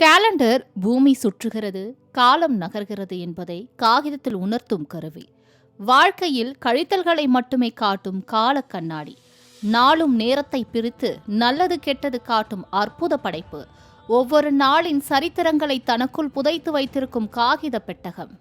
Calendar பூமி சுற்றுகிறது, காலம் நகர்கிறது என்பதை காகிதத்தில் உணர்த்தும் கருவி. வாழ்க்கையில் கழித்தல்களை மட்டுமே காட்டும் கால கண்ணாடி. நாளும் நேரத்தை பிரித்து நல்லது கெட்டது காட்டும் அற்புத படைப்பு. ஒவ்வொரு நாளின் சரித்திரங்களை தனக்குள் புதைத்து வைத்திருக்கும் காகித பெட்டகம்.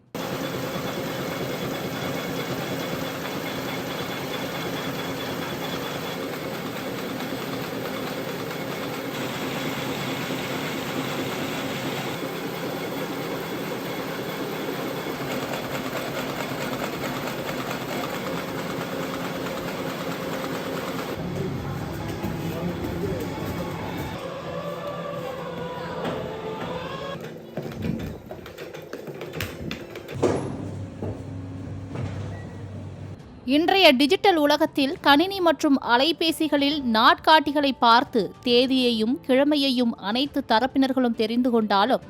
இன்றைய டிஜிட்டல் உலகத்தில் கணினி மற்றும் அலைபேசிகளில் நாட்காட்டிகளை பார்த்து தேதியையும் கிழமையையும் அனைத்து தரப்பினர்களும் தெரிந்து கொண்டாலும்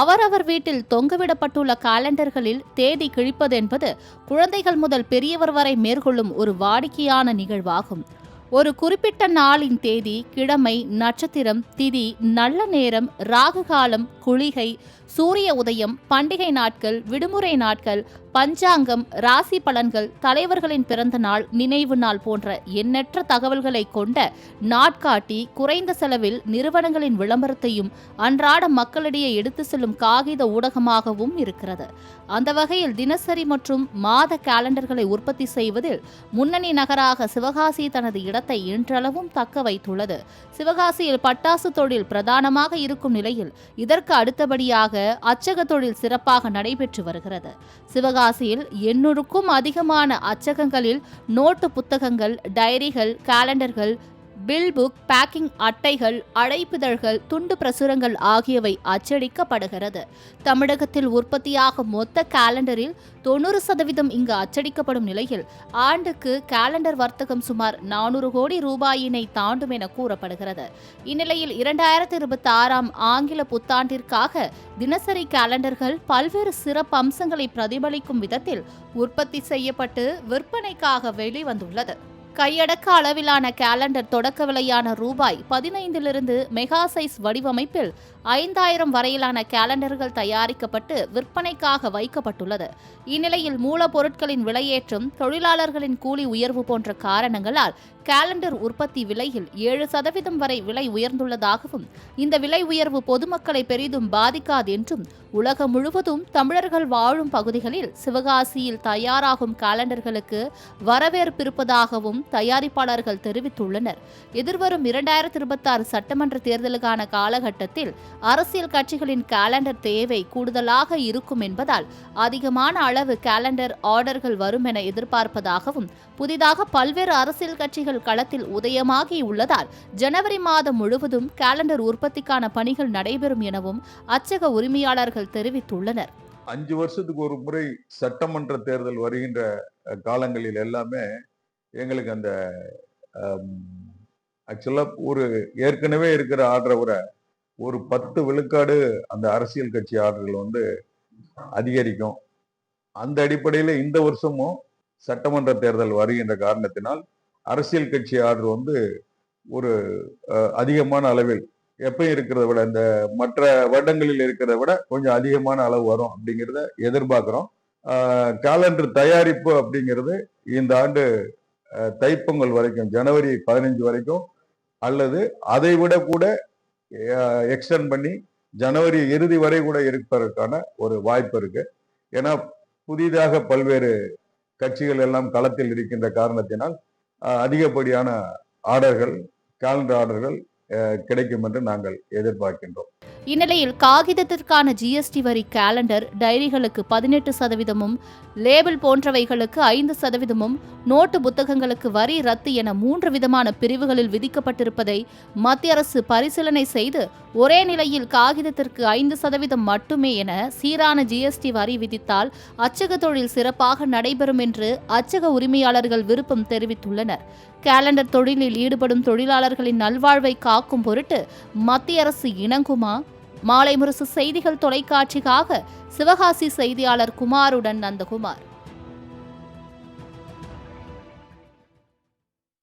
அவரவர் வீட்டில் தொங்கவிடப்பட்டுள்ள காலண்டர்களில் தேதி கிழிப்பதென்பது குழந்தைகள் முதல் பெரியவர் வரை மேற்கொள்ளும் ஒரு வாடிக்கையான நிகழ்வாகும். ஒரு குறிப்பிட்ட நாளின் தேதி, கிழமை, நட்சத்திரம், திதி, நல்ல நேரம், ராகு காலம், குளிகை, சூரிய உதயம், பண்டிகை நாட்கள், விடுமுறை நாட்கள், பஞ்சாங்கம், ராசி பலன்கள், தலைவர்களின் பிறந்த நாள், நினைவு நாள் போன்ற எண்ணற்ற தகவல்களை கொண்ட நாட்காட்டி குறைந்த செலவில் நிறுவனங்களின் விளம்பரத்தையும் அன்றாட மக்களிடையே எடுத்து செல்லும் காகித ஊடகமாகவும் இருக்கிறது. அந்த வகையில் தினசரி மற்றும் மாத கேலண்டர்களை உற்பத்தி செய்வதில் முன்னணி நகராக சிவகாசி தனது இடத்தை இன்றளவும் தக்க வைத்துள்ளது. சிவகாசியில் பட்டாசு தொழில் பிரதானமாக இருக்கும் நிலையில் இதற்கு அடுத்தபடியாக அச்சக தொழில் சிறப்பாக நடைபெற்று வருகிறது. சிவகாசியில் 800க்கும் அதிகமான அச்சகங்களில் நோட்டு புத்தகங்கள், டைரிகள், கேலண்டர்கள், பில் புக், பேக்கிங் அட்டைகள், அழைப்பிதழ்கள், துண்டு பிரசுரங்கள் ஆகியவை அச்சடிக்கப்படுகிறது. தமிழகத்தில் உற்பத்தியாகும் மொத்த கேலண்டரில் 90% இங்கு அச்சடிக்கப்படும் நிலையில் ஆண்டுக்கு கேலண்டர் வர்த்தகம் சுமார் 400 கோடி ரூபாயினை தாண்டும் என கூறப்படுகிறது. இந்நிலையில் 2026 ஆங்கில புத்தாண்டிற்காக தினசரி கேலண்டர்கள் பல்வேறு சிறப்பு அம்சங்களை பிரதிபலிக்கும் விதத்தில் உற்பத்தி செய்யப்பட்டு விற்பனைக்காக வெளிவந்துள்ளது. கையடக்க அளவிலான கேலண்டர் தொடக்க விலையான ரூபாய் 15 மெகா சைஸ் வடிவமைப்பில் 5000 வரையிலான கேலண்டர்கள் தயாரிக்கப்பட்டு விற்பனைக்காக வைக்கப்பட்டுள்ளது. இந்நிலையில் மூலப்பொருட்களின் விலையேற்றம், தொழிலாளர்களின் கூலி உயர்வு போன்ற காரணங்களால் கேலண்டர் உற்பத்தி விலையில் 7% வரை விலை உயர்ந்துள்ளதாகவும் இந்த விலை உயர்வு பொதுமக்களை பெரிதும் பாதிக்காது என்றும் உலகம் முழுவதும் தமிழர்கள் வாழும் பகுதிகளில் சிவகாசியில் தயாராகும் கேலண்டர்களுக்கு வரவேற்பு இருப்பதாகவும் தயாரிப்பாளர்கள் தெரிவித்துள்ளனர். எதிர்வரும் 2026 சட்டமன்ற தேர்தலுக்கான காலகட்டத்தில் அரசியல் கட்சிகளின் கேலண்டர் தேவை கூடுதலாக இருக்கும் என்பதால் அதிகமான அளவு கேலண்டர் ஆர்டர்கள் வரும் என எதிர்பார்ப்பதாகவும் புதிதாக பல்வேறு அரசியல் கட்சிகள் களத்தில் உதயமாகி உள்ளதால் ஜனவரி மாதம் முழுவதும் கேலண்டர் உற்பத்திக்கான பணிகள் நடைபெறும் எனவும் அச்சக உரிமையாளர்கள் தெரிவித்துள்ளனர். 5 வருஷத்துக்கு ஒரு முறை சட்டமன்ற தேர்தல் வருகின்ற காலங்களில் எல்லாமே எங்களுக்கு அந்த ஆக்சுவலா ஒரு ஏற்கனவே இருக்கிற ஆர்டரை விட ஒரு 10 விழுக்காடு அந்த அரசியல் கட்சி ஆர்டர்கள் அதிகரிக்கும். அந்த அடிப்படையில் இந்த வருஷமும் சட்டமன்ற தேர்தல் வருகின்ற காரணத்தினால் அரசியல் கட்சி ஆர்டர் ஒரு அதிகமான அளவில் எப்பயும் இருக்கிறத விட இந்த மற்ற வருடங்களில் இருக்கிறத விட கொஞ்சம் அதிகமான அளவு வரும் அப்படிங்கிறத எதிர்பார்க்கிறோம். கேலண்டர் தயாரிப்பு அப்படிங்கிறது இந்த ஆண்டு தைப்பொங்கல் வரைக்கும், ஜனவரி 15 வரைக்கும் அல்லது அதை விட கூட எக்ஸ்டெண்ட் பண்ணி ஜனவரி இறுதி வரை கூட இருப்பதற்கான ஒரு வாய்ப்பு இருக்கு. ஏன்னா புதிதாக பல்வேறு கட்சிகள் எல்லாம் களத்தில் இருக்கின்ற காரணத்தினால் அதிகப்படியான ஆர்டர்கள், கேலண்டர் ஆர்டர்கள் கிடைக்கும் என்று நாங்கள் எதிர்பார்க்கின்றோம். இந்நிலையில் காகிதத்திற்கான ஜிஎஸ்டி வரி கேலண்டர், டைரிகளுக்கு 18%, லேபிள் போன்றவைகளுக்கு 5%, நோட்டு புத்தகங்களுக்கு வரி ரத்து என 3 விதமான பிரிவுகளில் விதிக்கப்பட்டிருப்பதை மத்திய அரசு பரிசீலனை செய்து ஒரே நிலையில் காகிதத்திற்கு 5% மட்டுமே என சீரான ஜிஎஸ்டி வரி விதித்தால் அச்சக தொழில் சிறப்பாக நடைபெறும் என்று அச்சக உரிமையாளர்கள் விருப்பம் தெரிவித்துள்ளனர். கேலண்டர் தொழிலில் ஈடுபடும் தொழிலாளர்களின் நல்வாழ்வை காக்கும் பொருட்டு மத்திய அரசு இணங்குமா? மாலை முரசு செய்திகள் தொலைக்காட்சிக்காக சிவகாசி செய்தியாளர் குமாருடன் நந்தகுமார்.